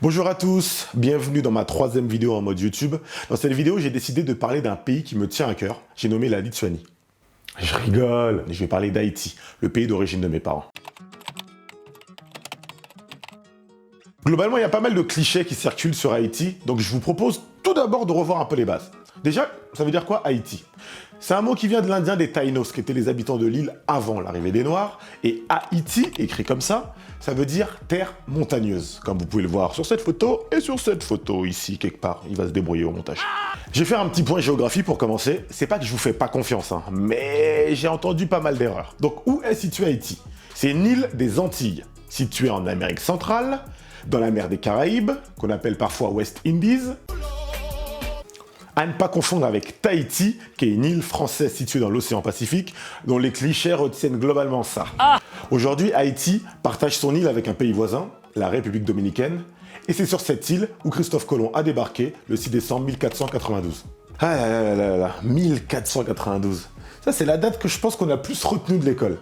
Bonjour à tous, bienvenue dans ma troisième vidéo en mode YouTube. Dans cette vidéo, j'ai décidé de parler d'un pays qui me tient à cœur. J'ai nommé la Lituanie. Je rigole, mais je vais parler d'Haïti, le pays d'origine de mes parents. Globalement, il y a pas mal de clichés qui circulent sur Haïti, donc je vous propose tout d'abord de revoir un peu les bases. Déjà, ça veut dire quoi Haïti? C'est un mot qui vient de l'indien des Taïnos, qui étaient les habitants de l'île avant l'arrivée des Noirs, et Haïti, écrit comme ça veut dire terre montagneuse, comme vous pouvez le voir sur cette photo et sur cette photo ici, quelque part. Il va se débrouiller au montage. Je vais faire un petit point géographie pour commencer. C'est pas que je vous fais pas confiance, mais j'ai entendu pas mal d'erreurs. Donc, où est situé Haïti? C'est une île des Antilles, située en Amérique centrale, dans la mer des Caraïbes, qu'on appelle parfois West Indies. À ne pas confondre avec Tahiti, qui est une île française située dans l'océan Pacifique, dont les clichés retiennent globalement ça. Aujourd'hui, Haïti partage son île avec un pays voisin, la République dominicaine, et c'est sur cette île où Christophe Colomb a débarqué le 6 décembre 1492. Ah là là là là, 1492. Ça, c'est la date que je pense qu'on a plus retenue de l'école.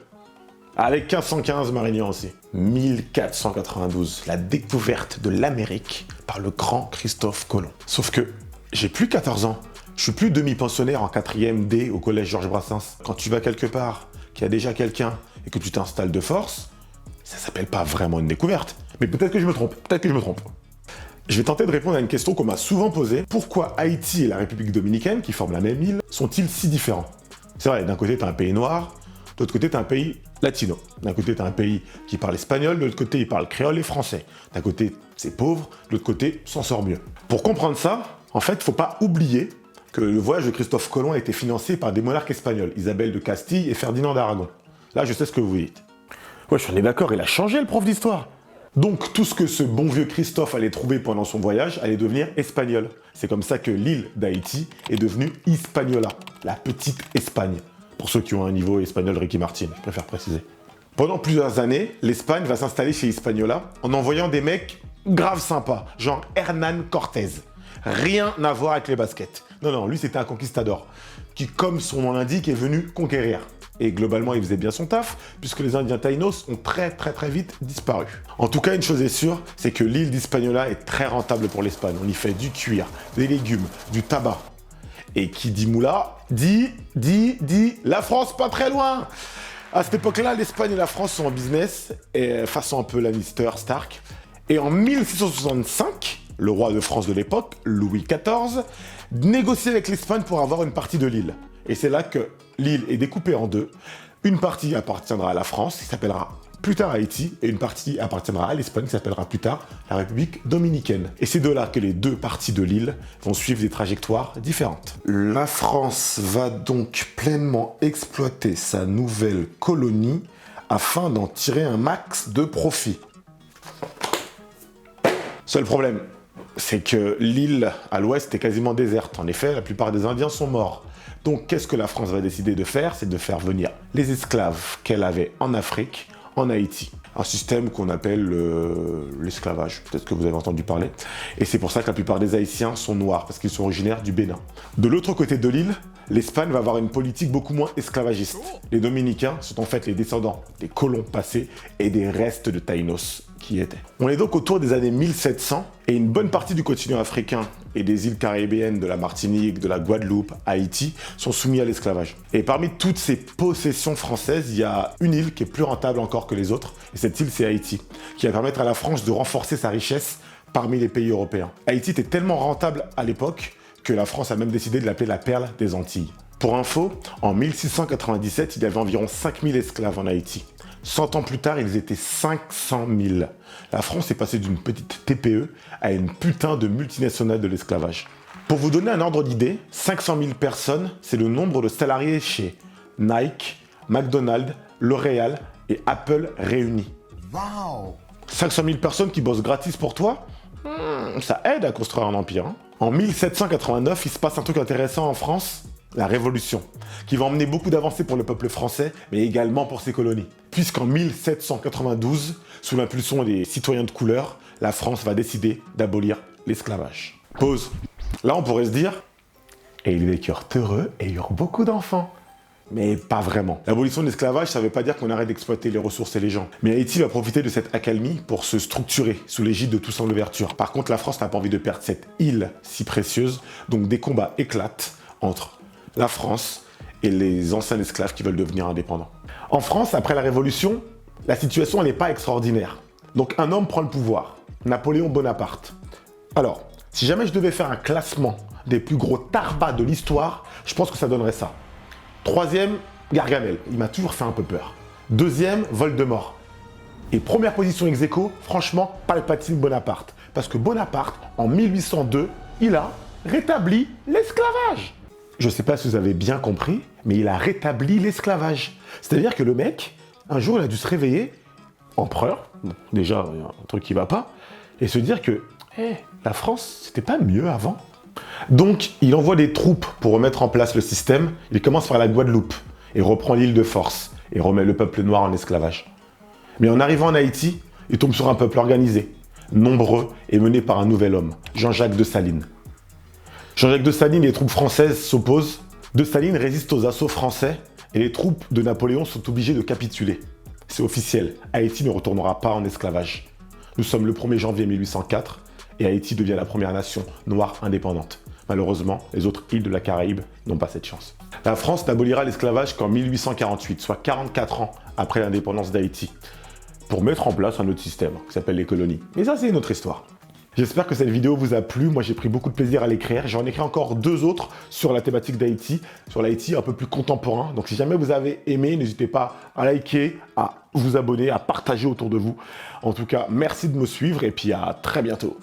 Avec 1515, Marignan aussi. 1492, la découverte de l'Amérique par le grand Christophe Colomb. Sauf que j'ai plus 14 ans. Je suis plus demi-pensionnaire en 4e D au collège Georges Brassens. Quand tu vas quelque part, qu'il y a déjà quelqu'un et que tu t'installes de force, ça s'appelle pas vraiment une découverte. Mais peut-être que je me trompe, Je vais tenter de répondre à une question qu'on m'a souvent posée. Pourquoi Haïti et la République dominicaine, qui forment la même île, sont-ils si différents? C'est vrai, d'un côté t'as un pays noir, de l'autre côté t'as un pays latino. D'un côté t'as un pays qui parle espagnol, de l'autre côté il parle créole et français. D'un côté c'est pauvre, de l'autre côté s'en sort mieux. Pour comprendre ça, en fait, faut pas oublier que le voyage de Christophe Colomb a été financé par des monarques espagnols, Isabelle de Castille et Ferdinand d'Aragon. Là, je sais ce que vous dites. Ouais, on est d'accord, il a changé le prof d'histoire. Donc, tout ce que ce bon vieux Christophe allait trouver pendant son voyage allait devenir espagnol. C'est comme ça que l'île d'Haïti est devenue Hispaniola, la petite Espagne. Pour ceux qui ont un niveau espagnol Ricky Martin, je préfère préciser. Pendant plusieurs années, l'Espagne va s'installer chez Hispaniola en envoyant des mecs grave sympas, genre Hernán Cortés. Rien à voir avec les baskets. Non, lui c'était un conquistador, qui comme son nom l'indique est venu conquérir. Et globalement il faisait bien son taf, puisque les Indiens Taïnos ont très vite disparu. En tout cas, une chose est sûre, c'est que l'île d'Hispaniola est très rentable pour l'Espagne. On y fait du cuir, des légumes, du tabac. Et qui dit moula, dit la France pas très loin. À cette époque-là, l'Espagne et la France sont en business, et façon un peu Lannister, Stark. Et en 1665, le roi de France de l'époque, Louis XIV, négocie avec l'Espagne pour avoir une partie de l'île. Et c'est là que l'île est découpée en deux. Une partie appartiendra à la France, qui s'appellera plus tard Haïti, et une partie appartiendra à l'Espagne, qui s'appellera plus tard la République dominicaine. Et c'est de là que les deux parties de l'île vont suivre des trajectoires différentes. La France va donc pleinement exploiter sa nouvelle colonie afin d'en tirer un max de profit. Seul problème, c'est que l'île à l'ouest est quasiment déserte. En effet, la plupart des Indiens sont morts. Donc qu'est-ce que la France va décider de faire? C'est de faire venir les esclaves qu'elle avait en Afrique, en Haïti. Un système qu'on appelle l'esclavage, peut-être que vous avez entendu parler. Et c'est pour ça que la plupart des Haïtiens sont noirs, parce qu'ils sont originaires du Bénin. De l'autre côté de l'île, l'Espagne va avoir une politique beaucoup moins esclavagiste. Les Dominicains sont en fait les descendants des colons passés et des restes de Taïnos qui y étaient. On est donc autour des années 1700 et une bonne partie du continent africain et des îles caribéennes de la Martinique, de la Guadeloupe, Haïti sont soumis à l'esclavage. Et parmi toutes ces possessions françaises, il y a une île qui est plus rentable encore que les autres, et cette île c'est Haïti, qui va permettre à la France de renforcer sa richesse parmi les pays européens. Haïti était tellement rentable à l'époque que la France a même décidé de l'appeler la perle des Antilles. Pour info, en 1697, il y avait environ 5000 esclaves en Haïti. 100 ans plus tard, ils étaient 500 000. La France est passée d'une petite TPE à une putain de multinationale de l'esclavage. Pour vous donner un ordre d'idée, 500 000 personnes, c'est le nombre de salariés chez Nike, McDonald's, L'Oréal et Apple réunis. Wow. 500 000 personnes qui bossent gratis pour toi, ça aide à construire un empire. Hein. En 1789, il se passe un truc intéressant en France, la Révolution, qui va emmener beaucoup d'avancées pour le peuple français, mais également pour ses colonies. Puisqu'en 1792, sous l'impulsion des citoyens de couleur, la France va décider d'abolir l'esclavage. Pause. Là, on pourrait se dire, et ils vécurent heureux et eurent beaucoup d'enfants. mais pas vraiment. L'abolition de l'esclavage, ça ne veut pas dire qu'on arrête d'exploiter les ressources et les gens. Mais Haïti va profiter de cette accalmie pour se structurer sous l'égide de Toussaint Louverture. Par contre, la France n'a pas envie de perdre cette île si précieuse, donc des combats éclatent entre la France et les anciens esclaves qui veulent devenir indépendants. En France, après la Révolution, la situation n'est pas extraordinaire. Donc un homme prend le pouvoir, Napoléon Bonaparte. Alors, si jamais je devais faire un classement des plus gros tarbas de l'histoire, je pense que ça donnerait ça. Troisième, Gargamel. Il m'a toujours fait un peu peur. Deuxième, Voldemort. Et première position ex aequo, franchement, Palpatine Bonaparte. Parce que Bonaparte, en 1802, il a rétabli l'esclavage. Je ne sais pas si vous avez bien compris, mais il a rétabli l'esclavage. C'est-à-dire que le mec, un jour, il a dû se réveiller, empereur, bon, déjà, il y a un truc qui va pas, et se dire que la France, c'était pas mieux avant. Donc, il envoie des troupes pour remettre en place le système. Il commence par la Guadeloupe et reprend l'île de force et remet le peuple noir en esclavage. Mais en arrivant en Haïti, il tombe sur un peuple organisé, nombreux et mené par un nouvel homme, Jean-Jacques Dessalines. Jean-Jacques Dessalines et les troupes françaises s'opposent. Dessalines résiste aux assauts français et les troupes de Napoléon sont obligées de capituler. C'est officiel, Haïti ne retournera pas en esclavage. Nous sommes le 1er janvier 1804 et Haïti devient la première nation noire indépendante. Malheureusement, les autres îles de la Caraïbe n'ont pas cette chance. La France n'abolira l'esclavage qu'en 1848, soit 44 ans après l'indépendance d'Haïti, pour mettre en place un autre système qui s'appelle les colonies. Mais ça, c'est une autre histoire. J'espère que cette vidéo vous a plu. Moi, j'ai pris beaucoup de plaisir à l'écrire. J'en écris encore 2 autres sur la thématique d'Haïti, sur l'Haïti un peu plus contemporain. Donc, si jamais vous avez aimé, n'hésitez pas à liker, à vous abonner, à partager autour de vous. En tout cas, merci de me suivre et puis à très bientôt.